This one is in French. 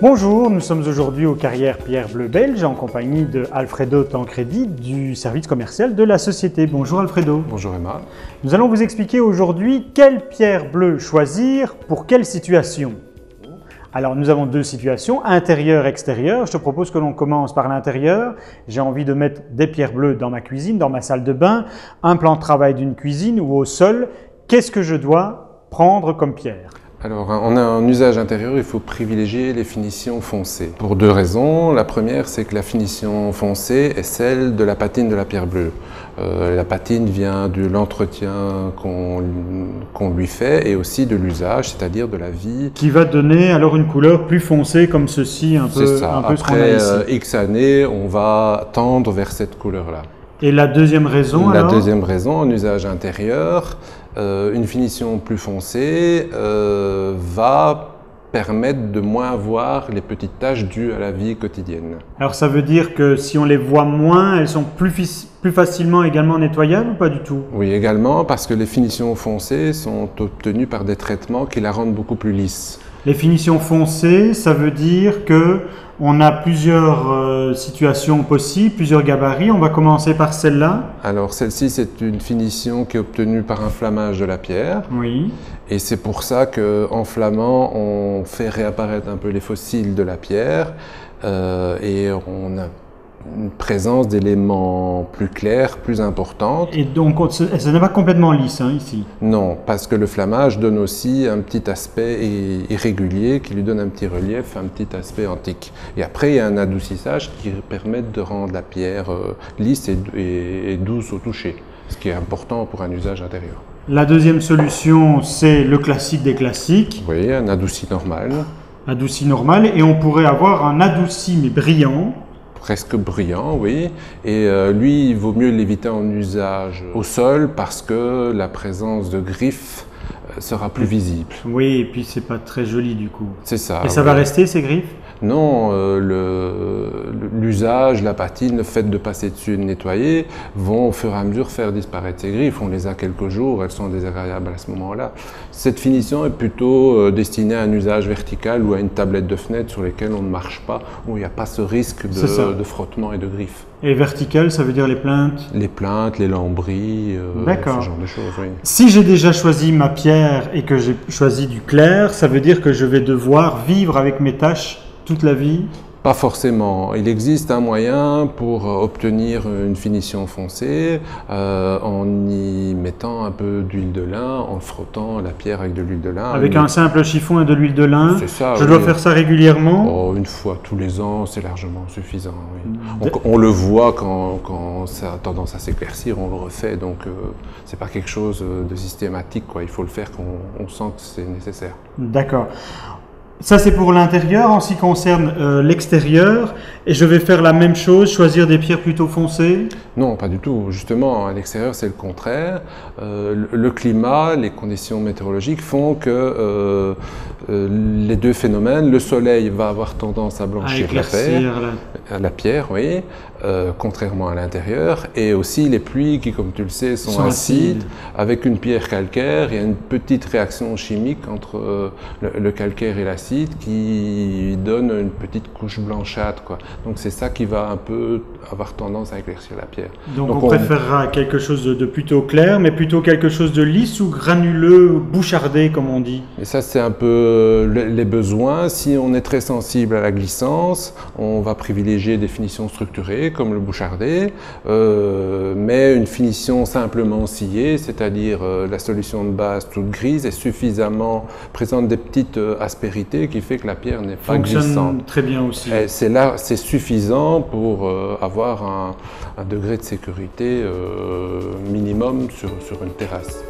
Bonjour, nous sommes aujourd'hui aux Carrières Pierre Bleu Belge en compagnie de Alfredo Tancredi du service commercial de la société. Bonjour Alfredo. Bonjour Emma. Nous allons vous expliquer aujourd'hui quelle pierre bleue choisir pour quelle situation. Alors nous avons deux situations, intérieur, extérieur. Je te propose que l'on commence par l'intérieur. J'ai envie de mettre des pierres bleues dans ma cuisine, dans ma salle de bain, un plan de travail d'une cuisine ou au sol. Qu'est-ce que je dois prendre comme pierre ? Alors, on a un usage intérieur, il faut privilégier les finitions foncées. Pour deux raisons. La première, c'est que la finition foncée est celle de la patine de la pierre bleue. La patine vient de l'entretien qu'on lui fait et aussi de l'usage, c'est-à-dire de la vie. Qui va donner alors une couleur plus foncée comme ceci, un peu ce qu'on a ici. Après X années, on va tendre vers cette couleur-là. Et la deuxième raison alors ? La deuxième raison, en usage intérieur, une finition plus foncée va permettre de moins voir les petites taches dues à la vie quotidienne. Alors ça veut dire que si on les voit moins, elles sont plus facilement également nettoyables ou pas du tout ? Oui, également parce que les finitions foncées sont obtenues par des traitements qui la rendent beaucoup plus lisse. Les finitions foncées, ça veut dire que on a plusieurs situations possibles, plusieurs gabarits. On va commencer par celle-là. Alors celle-ci, c'est une finition qui est obtenue par un flammage de la pierre. Oui. Et c'est pour ça qu'en flammant, on fait réapparaître un peu les fossiles de la pierre et on a une présence d'éléments plus clairs, plus importante. Et donc, ça n'est pas complètement lisse ici. Non, parce que le flammage donne aussi un petit aspect irrégulier qui lui donne un petit relief, un petit aspect antique. Et après, il y a un adoucissage qui permet de rendre la pierre lisse et douce au toucher, ce qui est important pour un usage intérieur. La deuxième solution, c'est le classique des classiques. Oui, un adouci normal. Adouci normal, et on pourrait avoir un adouci mais brillant. Presque brillant, oui. Et lui, il vaut mieux l'éviter en usage au sol parce que la présence de griffes sera plus visible. Oui, et puis c'est pas très joli du coup. C'est ça. Et ça va rester ces griffes ? Non, l'usage, la patine, le fait de passer dessus et de nettoyer vont au fur et à mesure faire disparaître ces griffes. On les a quelques jours, elles sont désagréables à ce moment-là. Cette finition est plutôt destinée à un usage vertical ou à une tablette de fenêtre sur lesquelles on ne marche pas, où il n'y a pas ce risque de frottement et de griffes. Et vertical, ça veut dire les plinthes ? Les plinthes, les lambris, ce genre de choses, oui. Si j'ai déjà choisi ma pierre et que j'ai choisi du clair, ça veut dire que je vais devoir vivre avec mes taches toute la vie ? Pas forcément. Il existe un moyen pour obtenir une finition foncée en y mettant un peu d'huile de lin, en frottant la pierre avec de l'huile de lin. Avec un simple chiffon et de l'huile de lin. C'est ça. Je dois faire ça régulièrement ? Une fois tous les ans, c'est largement suffisant. Oui. On le voit quand ça a tendance à s'éclaircir, on le refait. Donc c'est pas quelque chose de systématique, quoi. Il faut le faire quand on sent que c'est nécessaire. D'accord. Ça, c'est pour l'intérieur. En ce qui concerne l'extérieur, et je vais faire la même chose, choisir des pierres plutôt foncées ? Non, pas du tout. Justement, à l'extérieur, c'est le contraire. Le climat, les conditions météorologiques font que les deux phénomènes, le soleil va avoir tendance à blanchir la pierre, oui, contrairement à l'intérieur, et aussi les pluies qui, comme tu le sais, sont acides. Avec une pierre calcaire, il y a une petite réaction chimique entre le calcaire et l'acide qui donne une petite couche blanchâtre, quoi. Donc c'est ça qui va un peu avoir tendance à éclaircir la pierre. Donc on préférera quelque chose de plutôt clair, mais plutôt quelque chose de lisse ou granuleux, bouchardé comme on dit. Et ça c'est un peu les besoins. Si on est très sensible à la glissance, on va privilégier des finitions structurées comme le bouchardé, mais une finition simplement sciée, c'est-à-dire la solution de base toute grise est suffisamment présente des petites aspérités qui fait que la pierre n'est pas glissante. Très bien aussi. C'est suffisant pour avoir un degré de sécurité minimum sur une terrasse.